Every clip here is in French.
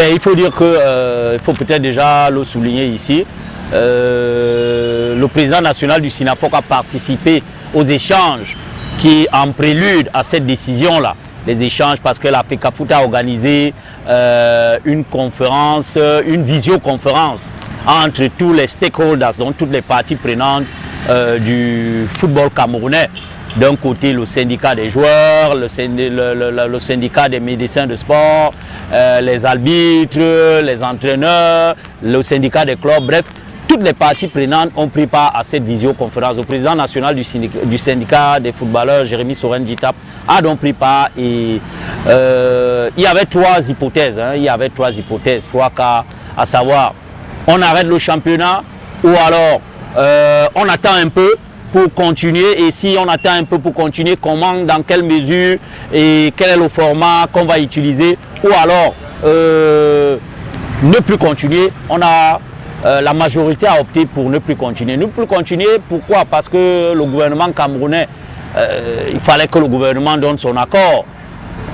Ben, il faut dire que, il faut peut-être déjà le souligner ici, le président national du SINAFOC a participé aux échanges qui, en prélude à cette décision-là, les échanges parce que la FECAFOOT a organisé une conférence, une visioconférence entre tous les stakeholders, donc toutes les parties prenantes du football camerounais. D'un côté, le syndicat des joueurs, le syndicat des médecins de sport, les arbitres, les entraîneurs, le syndicat des clubs, bref, toutes les parties prenantes ont pris part à cette visioconférence. Le président national du syndicat des footballeurs, Jérémy Soren-Djitap, a donc pris part et il y avait trois hypothèses, trois cas, à savoir on arrête le championnat ou alors on attend un peu pour continuer, et si on attend un peu pour continuer, comment, dans quelle mesure et quel est le format qu'on va utiliser, ou alors ne plus continuer. La majorité a opté pour ne plus continuer. Ne plus continuer, pourquoi? Parce que le gouvernement camerounais, il fallait que le gouvernement donne son accord.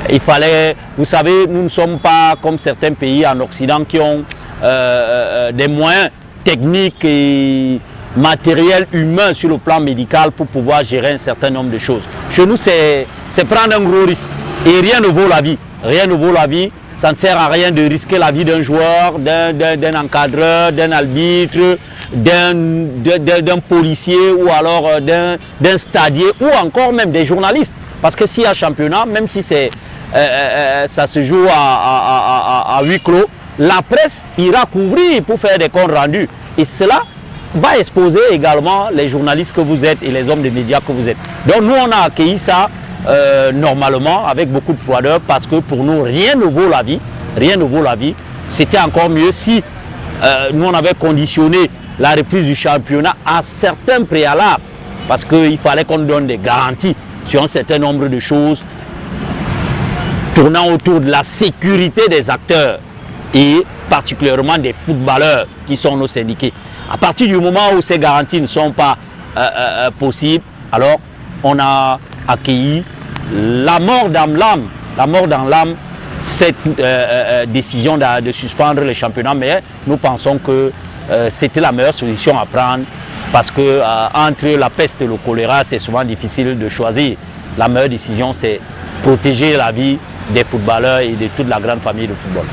Il fallait, vous savez, nous ne sommes pas comme certains pays en Occident qui ont des moyens techniques et matériel humain sur le plan médical pour pouvoir gérer un certain nombre de choses. Chez nous, c'est prendre un gros risque. Et rien ne vaut la vie. Rien ne vaut la vie. Ça ne sert à rien de risquer la vie d'un joueur, d'un encadreur, d'un arbitre, d'un policier ou alors d'un stadier ou encore même des journalistes. Parce que s'il y a championnat, même si ça se joue à huis clos, la presse ira couvrir pour faire des comptes rendus. Et cela va exposer également les journalistes que vous êtes et les hommes de médias que vous êtes. Donc nous, on a accueilli ça normalement avec beaucoup de froideur parce que pour nous, rien ne vaut la vie. Rien ne vaut la vie. C'était encore mieux si nous, on avait conditionné la reprise du championnat à certains préalables parce qu'il fallait qu'on donne des garanties sur un certain nombre de choses tournant autour de la sécurité des acteurs et particulièrement des footballeurs qui sont nos syndiqués. À partir du moment où ces garanties ne sont pas possibles, alors on a accueilli la mort dans l'âme, cette décision de suspendre les championnats. Mais nous pensons que c'était la meilleure solution à prendre parce que entre la peste et le choléra, c'est souvent difficile de choisir. La meilleure décision, c'est protéger la vie des footballeurs et de toute la grande famille de football.